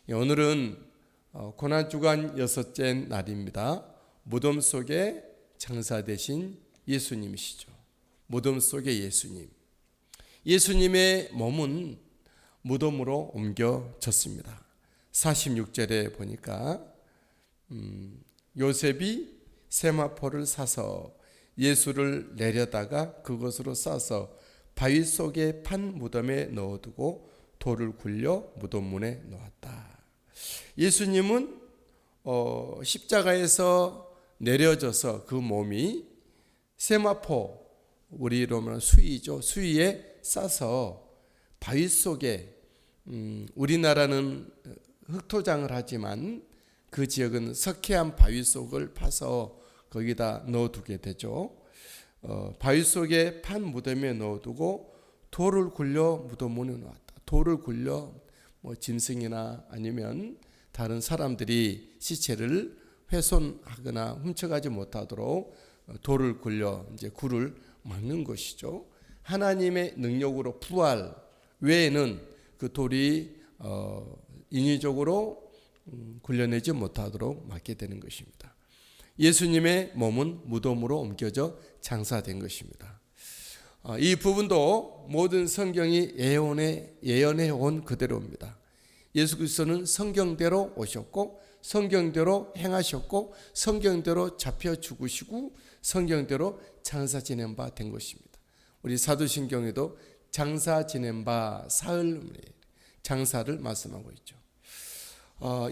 오늘은 고난주간 6째 날입니다. 무덤 속에 장사되신 예수님이시죠. 무덤 속의 예수님. 예수님의 몸은 무덤으로 옮겨졌습니다. 46절에 보니까 요셉이 세마포를 사서 예수를 내려다가 그것으로 싸서 바위 속에 판 무덤에 넣어두고 돌을 굴려 무덤문에 놓았다. 예수님은 십자가에서 내려져서 그 몸이 세마포, 우리로 말하면 수위죠. 수위에 싸서 바위 속에, 우리나라는 흑토장을 하지만 그 지역은 석회암 바위 속을 파서 거기다 넣어두게 되죠. 바위 속에 판 무덤에 넣어두고 돌을 굴려 무덤문에 놓았다. 돌을 굴려 짐승이나 아니면 다른 사람들이 시체를 훼손하거나 훔쳐가지 못하도록 돌을 굴려 이제 굴을 막는 것이죠. 하나님의 능력으로 부활 외에는 그 돌이 인위적으로 굴려내지 못하도록 막게 되는 것입니다. 예수님의 몸은 무덤으로 옮겨져 장사된 것입니다. 이 부분도 모든 성경이 예언해 온 그대로입니다. 예수 그리스도는 성경대로 오셨고 성경대로 행하셨고 성경대로 잡혀 죽으시고 성경대로 장사 지낸 바 된 것입니다. 우리 사도신경에도 장사 지낸 바 사흘 장사를 말씀하고 있죠.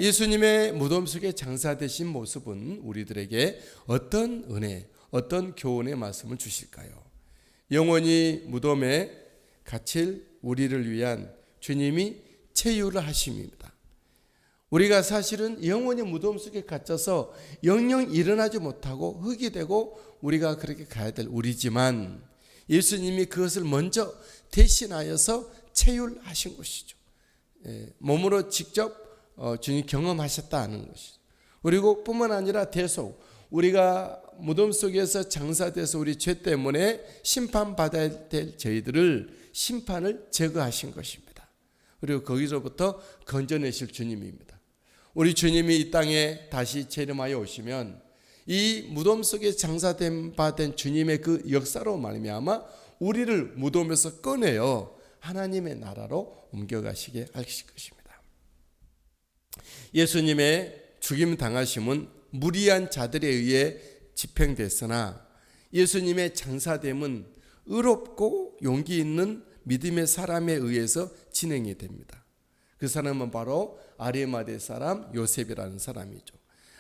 예수님의 무덤 속에 장사되신 모습은 우리들에게 어떤 은혜, 어떤 교훈의 말씀을 주실까요? 영원히 무덤에 갇힐 우리를 위한 주님이 체유를 하심입니다. 우리가 사실은 영원히 무덤 속에 갇혀서 영영 일어나지 못하고 흙이 되고 우리가 그렇게 가야 될 우리지만 예수님이 그것을 먼저 대신하여서 체유하신 것이죠. 몸으로 직접 주님 경험하셨다는 것이죠. 그리고 뿐만 아니라 대속, 우리가 무덤 속에서 장사돼서 우리 죄 때문에 심판받아야 될 저희들을 심판을 제거하신 것입니다. 그리고 거기서부터 건져내실 주님입니다. 우리 주님이 이 땅에 다시 재림하여 오시면 이 무덤 속에 장사된 바 된 주님의 그 역사로 말미암아 우리를 무덤에서 꺼내어 하나님의 나라로 옮겨가시게 하실 것입니다. 예수님의 죽임 당하심은 무리한 자들에 의해 집행됐으나 예수님의 장사됨은 의롭고 용기 있는 믿음의 사람에 의해서 진행이 됩니다. 그 사람은 바로 아리마대 사람 요셉이라는 사람이죠.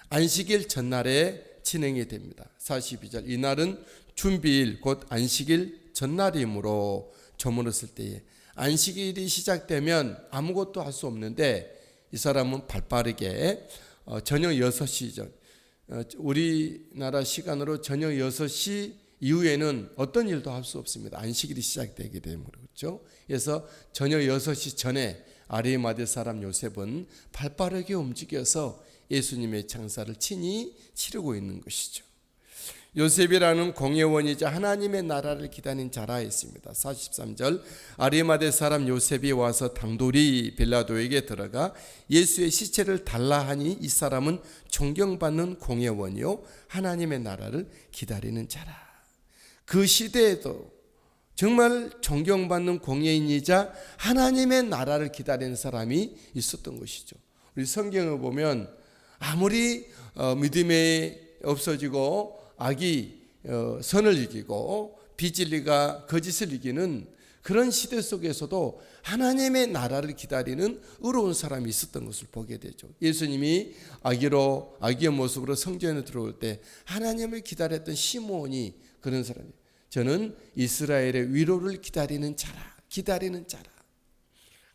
안식일 전날에 진행이 됩니다. 42절, 이날은 준비일 곧 안식일 전날이므로 저물었을 때에, 안식일이 시작되면 아무것도 할 수 없는데 이 사람은 발빠르게 저녁 6시 전, 우리나라 시간으로 저녁 6시 이후에는 어떤 일도 할 수 없습니다. 안식일이 시작되게 되므로. 그렇죠? 그래서 저녁 6시 전에 아리마대 사람 요셉은 발빠르게 움직여서 예수님의 장사를 친히 치르고 있는 것이죠. 요셉이라는 공예원이자 하나님의 나라를 기다린 자라 있습니다. 43절, 아리마대 사람 요셉이 와서 당돌이 빌라도에게 들어가 예수의 시체를 달라 하니 이 사람은 존경받는 공예원이요 하나님의 나라를 기다리는 자라. 그 시대에도 정말 존경받는 공예인이자 하나님의 나라를 기다리는 사람이 있었던 것이죠. 우리 성경을 보면 아무리 믿음이 없어지고 악이 선을 이기고 비진리가 거짓을 이기는 그런 시대 속에서도 하나님의 나라를 기다리는 의로운 사람이 있었던 것을 보게 되죠. 예수님이 악의 모습으로 성전에 들어올 때 하나님을 기다렸던 시므온이 그런 사람이에요. 저는 이스라엘의 위로를 기다리는 자라.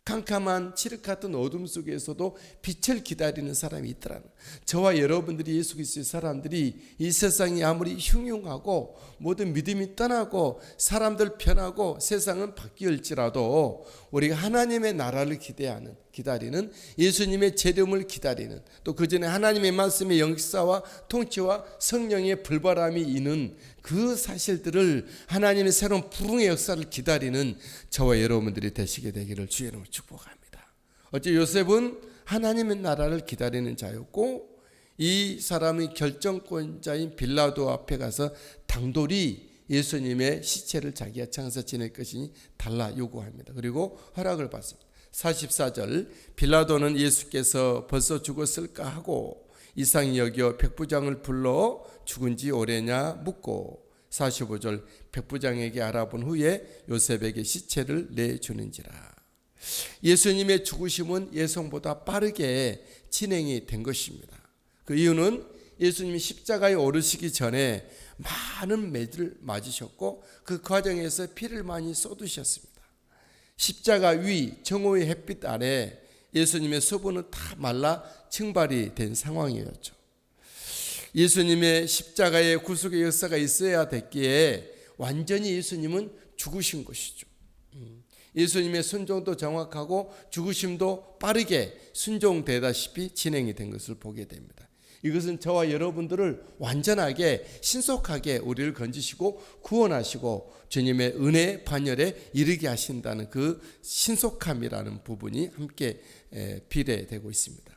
캄캄한 칠흑 같은 어둠 속에서도 빛을 기다리는 사람이 있더라는, 저와 여러분들이 예수 그리스도의 사람들이 이 세상이 아무리 흉흉하고 모든 믿음이 떠나고 사람들 변하고 세상은 바뀌었지라도 우리가 하나님의 나라를 기다리는 예수님의 재림을 기다리는, 또 그 전에 하나님의 말씀의 역사와 통치와 성령의 불바람이 있는 그 사실들을 하나님의 새로운 부흥의 역사를 기다리는 저와 여러분들이 되시게 되기를 주의 이름으로 축복합니다. 어째 요셉은 하나님의 나라를 기다리는 자였고, 이 사람의 결정권자인 빌라도 앞에 가서 당돌이 예수님의 시체를 자기가 장사 지낼 것이니 달라 요구합니다. 그리고 허락을 받습니다. 44절, 빌라도는 예수께서 벌써 죽었을까 하고 이상히 여겨 백부장을 불러 죽은 지 오래냐 묻고, 45절, 백부장에게 알아본 후에 요셉에게 시체를 내주는지라. 예수님의 죽으심은 예상보다 빠르게 진행이 된 것입니다. 그 이유는 예수님이 십자가에 오르시기 전에 많은 매를 맞으셨고 그 과정에서 피를 많이 쏟으셨습니다. 십자가 위 정오의 햇빛 아래 예수님의 수분은 다 말라 증발이 된 상황이었죠. 예수님의 십자가의 구속의 역사가 있어야 됐기에 완전히 예수님은 죽으신 것이죠. 예수님의 순종도 정확하고 죽으심도 빠르게 순종되다시피 진행이 된 것을 보게 됩니다. 이것은 저와 여러분들을 완전하게 신속하게 우리를 건지시고 구원하시고 주님의 은혜 반열에 이르게 하신다는 그 신속함이라는 부분이 함께 비례되고 있습니다.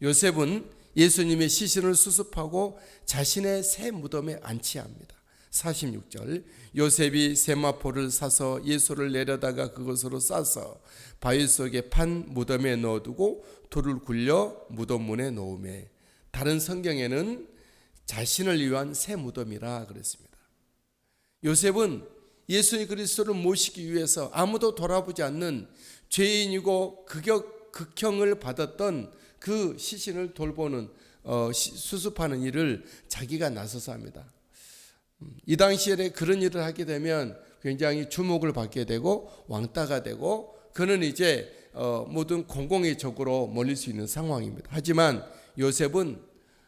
요셉은 예수님의 시신을 수습하고 자신의 새 무덤에 안치합니다. 46절, 요셉이 세마포를 사서 예수를 내려다가 그것으로 싸서 바위 속에 판 무덤에 넣어두고 돌을 굴려 무덤 문에 놓으매, 다른 성경에는 자신을 위한 새 무덤이라 그랬습니다. 요셉은 예수 그리스도를 모시기 위해서 아무도 돌아보지 않는 죄인이고 극형을 받았던 그 시신을 돌보는 수습하는 일을 자기가 나서서 합니다. 이 당시에 그런 일을 하게 되면 굉장히 주목을 받게 되고 왕따가 되고 그는 이제 모든 공공의 적으로 몰릴 수 있는 상황입니다. 하지만 요셉은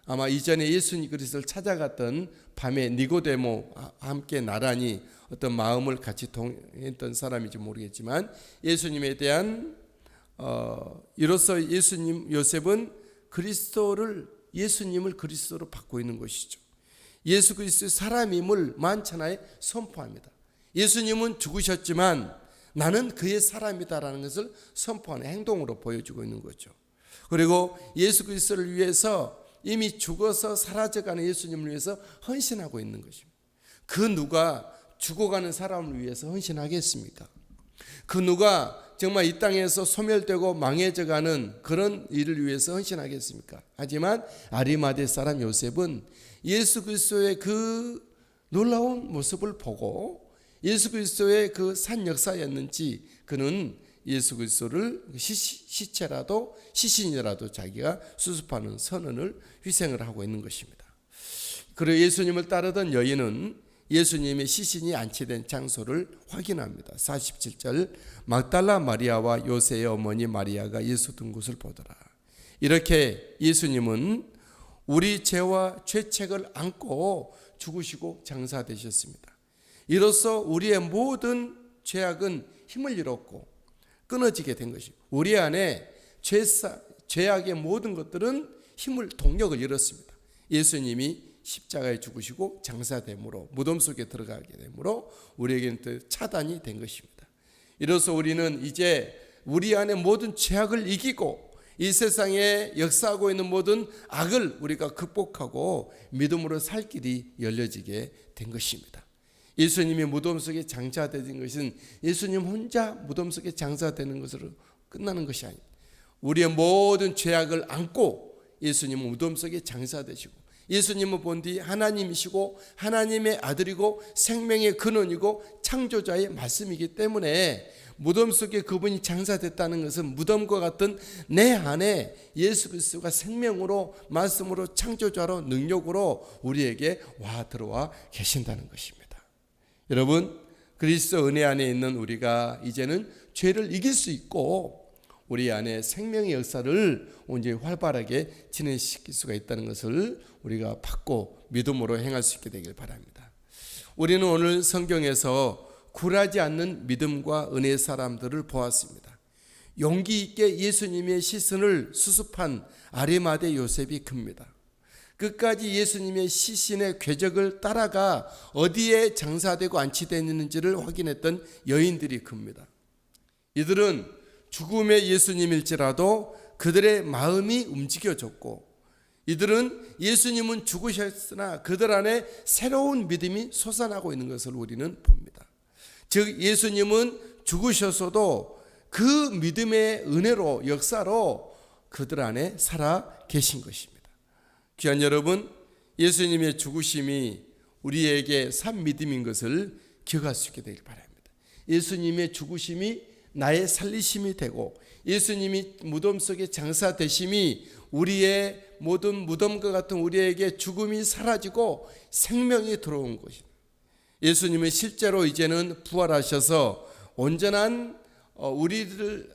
아마 이전에 예수 그리스도를 찾아갔던 밤에 니고데모와 함께 나란히 어떤 마음을 같이 동했던 사람인지 모르겠지만 예수님에 대한 이로써 요셉은 예수님을 그리스도로 받고 있는 것이죠. 예수 그리스도의 사람임을 만천하에 선포합니다. 예수님은 죽으셨지만 나는 그의 사람이다라는 것을 선포하는 행동으로 보여주고 있는 거죠. 그리고 예수 그리스도를 위해서 이미 죽어서 사라져가는 예수님을 위해서 헌신하고 있는 것입니다. 그 누가 죽어가는 사람을 위해서 헌신하겠습니까? 그 누가 정말 이 땅에서 소멸되고 망해져가는 그런 일을 위해서 헌신하겠습니까? 하지만 아리마대 사람 요셉은 예수 그리스도의 그 놀라운 모습을 보고 예수 그리스도의 그 산 역사였는지 그는 예수 그리스도를 시체라도 시신이라도 자기가 수습하는 선언을 희생을 하고 있는 것입니다. 그리고 예수님을 따르던 여인은 예수님의 시신이 안치된 장소를 확인합니다. 47절, 막달라 마리아와 요새의 어머니 마리아가 예수 든 곳을 보더라. 이렇게 예수님은 우리 죄와 죄책을 안고 죽으시고 장사되셨습니다. 이로써 우리의 모든 죄악은 힘을 잃었고 끊어지게 된 것입니다. 우리 안에 죄악의 모든 것들은 힘을 동력을 잃었습니다. 예수님이 십자가에 죽으시고 장사됨으로 무덤 속에 들어가게 되므로 우리에게는 또 차단이 된 것입니다. 이로써 우리는 이제 우리 안에 모든 죄악을 이기고 이 세상에 역사하고 있는 모든 악을 우리가 극복하고 믿음으로 살 길이 열려지게 된 것입니다. 예수님이 무덤 속에 장사되는 것은 예수님 혼자 무덤 속에 장사되는 것으로 끝나는 것이 아닙니다. 우리의 모든 죄악을 안고 예수님은 무덤 속에 장사되시고 예수님은 본디 하나님이시고 하나님의 아들이고 생명의 근원이고 창조자의 말씀이기 때문에 무덤 속에 그분이 장사됐다는 것은 무덤과 같은 내 안에 예수 그리스도가 생명으로 말씀으로 창조자로 능력으로 우리에게 들어와 계신다는 것입니다. 여러분, 그리스도 은혜 안에 있는 우리가 이제는 죄를 이길 수 있고 우리 안에 생명의 역사를 온전히 활발하게 진행시킬 수가 있다는 것을 우리가 받고 믿음으로 행할 수 있게 되길 바랍니다. 우리는 오늘 성경에서 굴하지 않는 믿음과 은혜의 사람들을 보았습니다. 용기 있게 예수님의 시신을 수습한 아리마대 요셉이 큽니다. 끝까지 예수님의 시신의 궤적을 따라가 어디에 장사되고 안치되어 있는지를 확인했던 여인들이 큽니다. 이들은 죽음의 예수님일지라도 그들의 마음이 움직여졌고, 이들은 예수님은 죽으셨으나 그들 안에 새로운 믿음이 솟아나고 있는 것을 우리는 봅니다. 즉 예수님은 죽으셨어도 그 믿음의 은혜로, 역사로 그들 안에 살아 계신 것입니다. 귀한 여러분, 예수님의 죽으심이 우리에게 산 믿음인 것을 기억할 수 있게 되길 바랍니다. 예수님의 죽으심이 나의 살리심이 되고, 예수님이 무덤 속에 장사되심이 우리의 모든 무덤과 같은 우리에게 죽음이 사라지고 생명이 들어온 것입니다. 예수님은 실제로 이제는 부활하셔서 온전한 우리들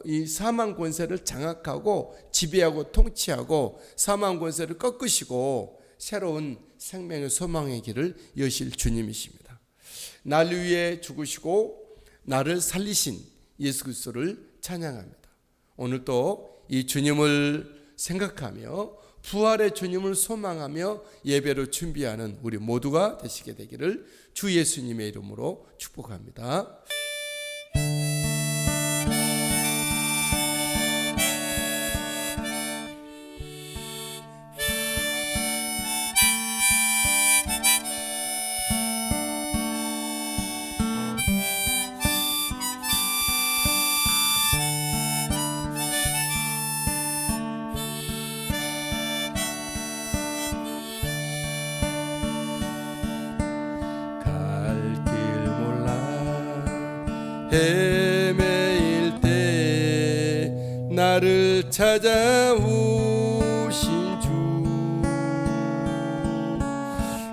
이 사망 권세를 장악하고 지배하고 통치하고 사망 권세를 꺾으시고 새로운 생명의 소망의 길을 여실 주님이십니다. 날 위해 죽으시고 나를 살리신 예수 그리스도를 찬양합니다. 오늘도 이 주님을 생각하며 부활의 주님을 소망하며 예배로 준비하는 우리 모두가 되시게 되기를 주 예수님의 이름으로 축복합니다. 헤매일 때 나를 찾아오신 주,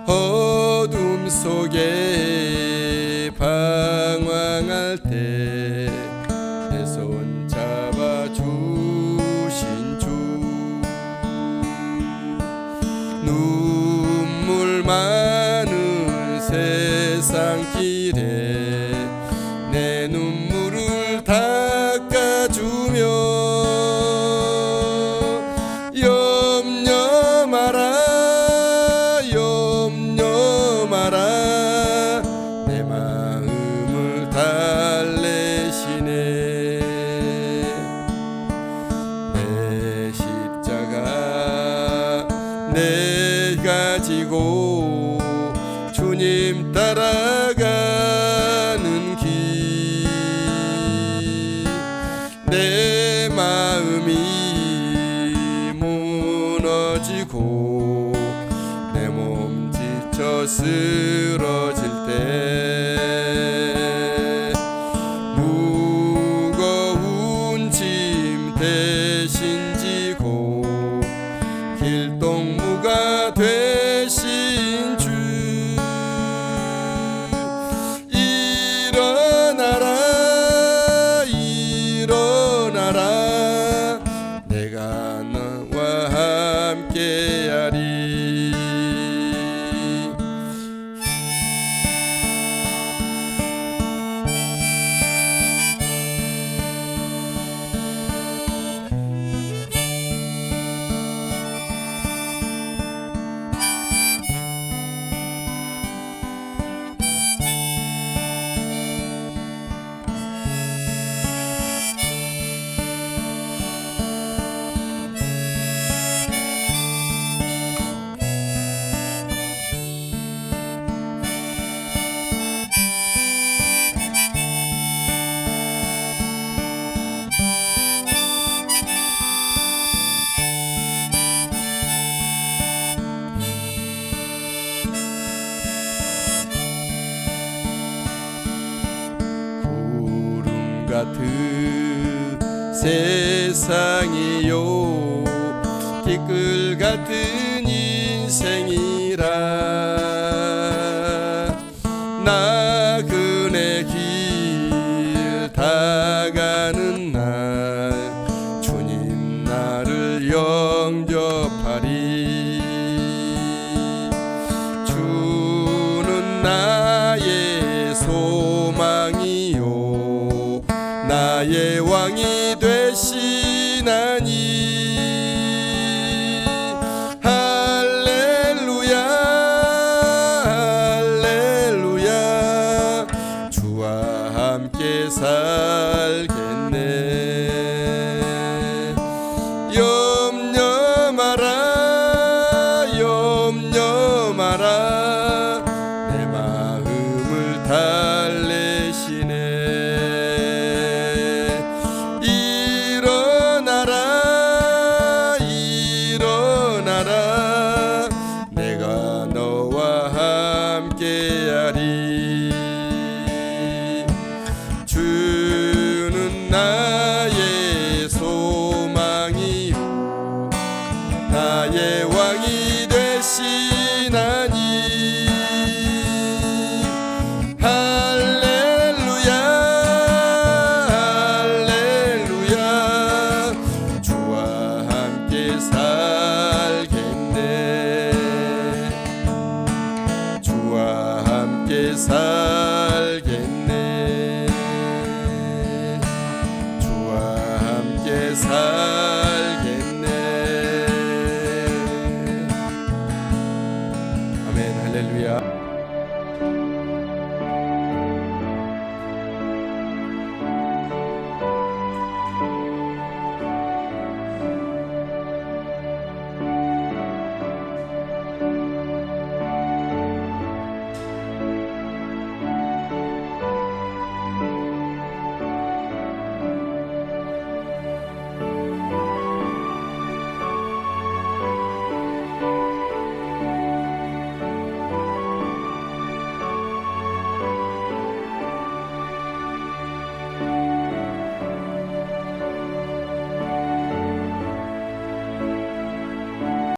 어둠 속에 방황할 때 내 손 잡아주신 주, 눈물 많은 세상 길에 내 눈물을 닦아주며 염려 마라 내 마음을 달래시네. 내 십자가 내가 지고 주님 따라가는 길, 내 마음이 무너지고 내 몸 지쳐 쓰러질 때 무거운 짐 대신 지고 길동무가 되신 주, 내가 너와 함께하리. 같은 세상이요 티끌 같은 인생이라 나그네 길 다가는 날 주님 나를 영접하리. 주는 나의 소망이요 나의 왕이 되시나니 할렐루야 할렐루야 주와 함께 살겠네. 살아가리. 주는 나의 소망이요 나의 왕이 되시나니. 할렐루야 할렐루야 주와 함께 살겠네. 주와 함께 살겠네. 주와 함께 살겠네. 아멘. 할렐루야.